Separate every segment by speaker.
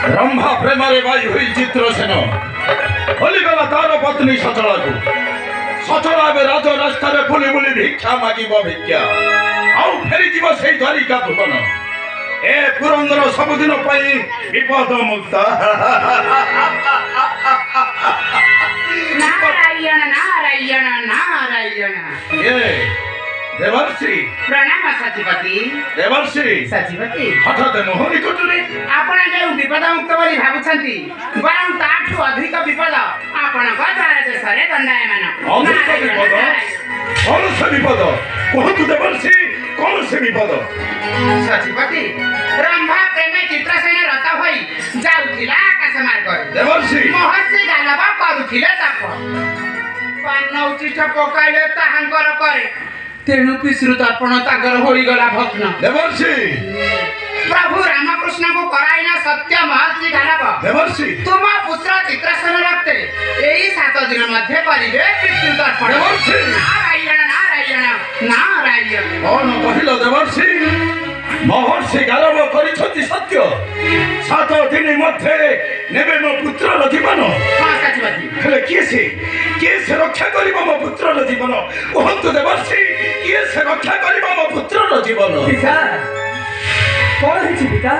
Speaker 1: Rambha प्रेमरे by हुई चित्रसेन हलिगला तार पत्नी सचला को सचला बे राज रास्ता रे बुली बुली भिक्षा मागिबो भिक्षा आउ फेरी जीव सेई द्वारिका भुवन ए पुरंदर सबुदिन पई विपद मुक्त
Speaker 2: नारायण नारायण नारायण
Speaker 1: ए देवर्षि
Speaker 2: प्रणाम सचिपति
Speaker 1: देवर्षि
Speaker 2: सचिपति
Speaker 1: हठात मोहनी कुटुनी
Speaker 2: आपण जे विपद मुक्त बोली भाबुछंती बरं ताठु अधिक विपद आपण गदार देशरे दंडायमान
Speaker 1: अधिक विपद कौन से विपद कहतु देवर्षि कौन से विपद
Speaker 2: सचिपति रंभा प्रेमे चित्रसेन रत होई जाउथिला आकाश मार्ग
Speaker 1: देवर्षि
Speaker 2: महर्षि गालव करूथिले ताप पान उचित पकाइले ताहांकर करे तेणु पिश्रुत आपण तागर होई गला भग्न
Speaker 1: देवर्षि
Speaker 2: प्रभु रामकृष्ण को कराइना सत्य महर्षि गालव
Speaker 1: देवर्षि
Speaker 2: तुम पुत्र चित्रसेन रक्ते एई 7 दिन मध्ये करिवे पितृ तर्पण
Speaker 1: देवर्षि
Speaker 2: नारायण नारायण नारायण
Speaker 1: कौन कहिल देवर्षि महर्षि गालव करिछति सत्य 7 दिन मध्ये नेबे मो पुत्रर जीवन
Speaker 2: हां सचिपति
Speaker 1: हेले किए से रक्षा करिबो मो पुत्रर जीवन कहतु देवर्षि किए से रक्षा करिबो मो पुत्रर जीवन
Speaker 3: पिता कौन है पिता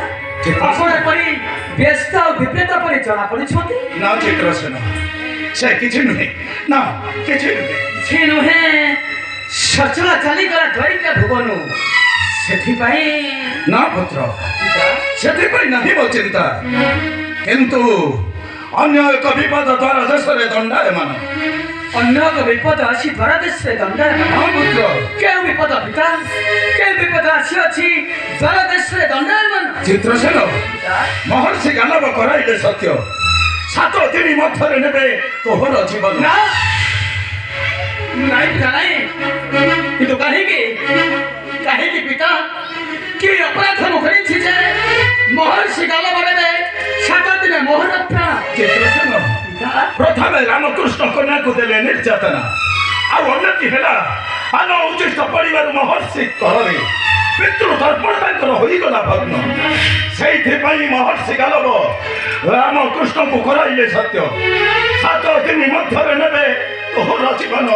Speaker 3: आपण परी व्यस्त और विपरीत परी जना पड़िछथि
Speaker 1: ना चित्रसेन से किछि नुहे ना किछि नुहे
Speaker 3: छी नुहे सचला चली गला द्वारिका भुवन सेथि पई
Speaker 1: ना पुत्र
Speaker 3: पिता
Speaker 1: सेथि पई नाही मो चिंता किंतु अन्य एक विपद द्वारा देशरे दंडायमान
Speaker 3: अन्य एक विपद आसी द्वारा देश रे दंडायमान
Speaker 1: हाँ पुत्र
Speaker 3: के विपद पिता के विपद आसी अछि द्वारा देश रे दंडायमान
Speaker 1: चित्रसेन
Speaker 3: पिता
Speaker 1: महर्षि गालव कराइले सत्य 7 दिन मध्यरे नेबे तोहर जीवन
Speaker 3: ना नहीं पिता नहीं किंतु काहे की पिता कि अपराध मुखरी छी जे महर्षि गालव रे 7 दिन मोहर प्राण
Speaker 1: चित्रसेन
Speaker 3: पिता
Speaker 1: प्रथमे रामकृष्ण कन्या को देले निर्यातना आ उन्नति हेला आनो उचित परिवार महर्षि कररे पितृ तर्पण तांकर होई गला भग्न सेइथि पई महर्षि गालव रामकृष्ण को कराइले सत्य 7 दिन मध्यरे नेबे तोहर जीवन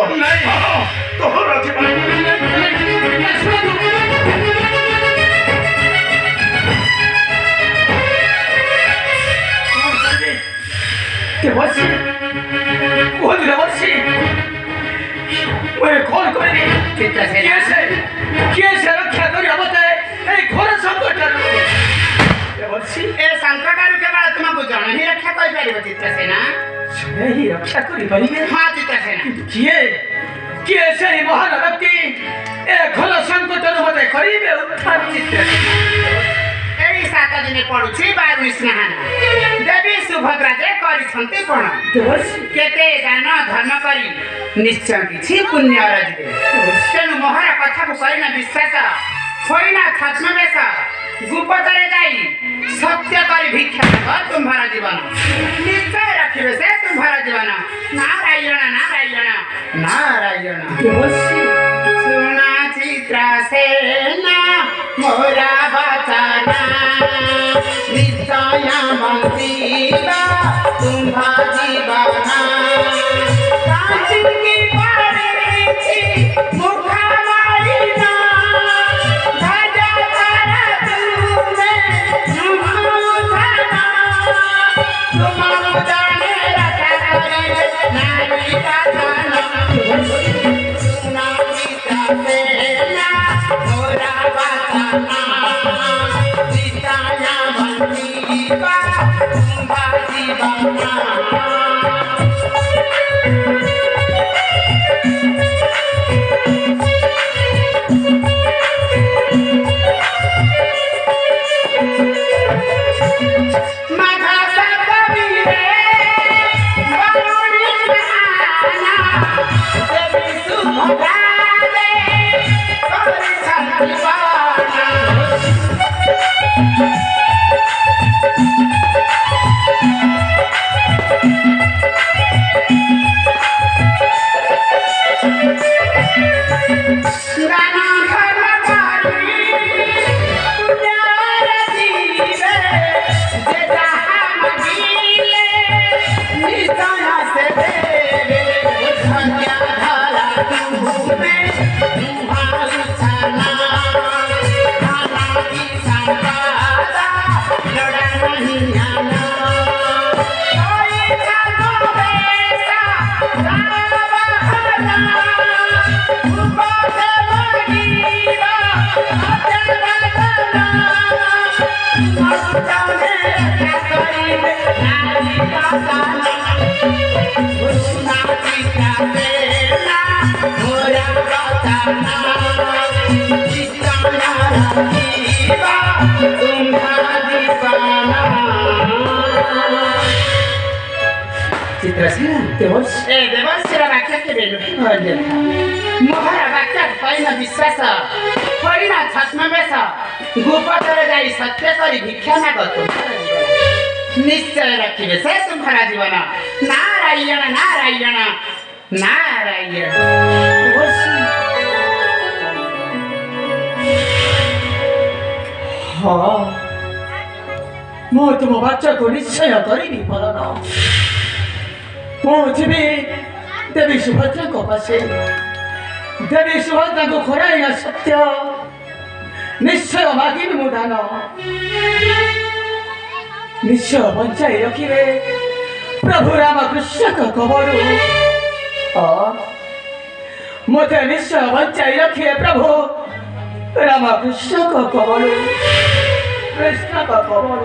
Speaker 1: तोहर जीवन
Speaker 3: देवर्षि वो देवर्षि मैं कौन करेंगे
Speaker 2: चित्रसेन
Speaker 3: कैसे रक्षा करी अबते ए घोर संकट देवर्षि
Speaker 2: ए संकट आरु केवल तुमको जन ही रक्षा कर परिबो चित्रसेन
Speaker 3: सुने ही रक्षा करी परिबे
Speaker 2: हां चित्रसेन
Speaker 3: किए से ही महान व्यक्ति ए घोर संकट मते करिबे उत्थान
Speaker 2: चित्रसेन एई 7 दिन पडुछि बारु स्नान देवी सुभद्रा जे करिछन्ते कोन
Speaker 3: देवर्षि
Speaker 2: केते दान धर्म करी निश्चय किछि पुण्य अर्जिबे तेनु मोहर कथा को करिना विश्वास होइना छद्मवेश गुप्तरे जाई सत्य करी भिक्षा कर तुम्हारा जीवन निश्चय रखिबे से तुम्हारा जीवन नारायण नारायण नारायण
Speaker 3: देवर्षि
Speaker 2: सुना चित्रसेन मोरा बचना निश्चय बंसीबा तुम्हा जीवन कांची पड़ेछि मुखा मारिना धजा तारा तुमे नुमुधना तुम जाने रखा करे नारी कथना सुना चित्रसेन मोरा बचना निश्चय बंसीबा तुम्हा जीवन चित्रसेना ए देवसेना व्याख्या केली मोहरा व्याख्या पाइन विश्वास होइन छात्मवेश गुप्तरे जाई सत्य करी भिक्षा मागत निश्चय रखिबे से तुम्हारा जीवन नारायण नारायण नारायण
Speaker 3: हाँ ମୁଁ ତୁମ ବାଚ୍ଚାକୁ ନିଶ୍ଚୟ କରିବି ପାଳନ ମୁଁ ଯିବି ଦେବୀ ସୁଭଦ୍ରାଙ୍କ ପାଶେ ଦେବୀ ସୁଭଦ୍ରାଙ୍କୁ ଖରାଇଲା ସତ୍ୟ ନିଶ୍ଚୟ ମାଗିବି ମୁଁ ଦାନ ନିଶ୍ଚୟ ବଞ୍ଚାଇ ରଖିବେ ପ୍ରଭୁ ରାମକୃଷ୍ଣଙ୍କ କବଳରୁ ମୋତେ ନିଶ୍ଚୟ ବଞ୍ଚାଇ ରଖିବେ ପ୍ରଭୁ ରାମକୃଷ୍ଣଙ୍କ କବଳରୁ कृष्ण का कमल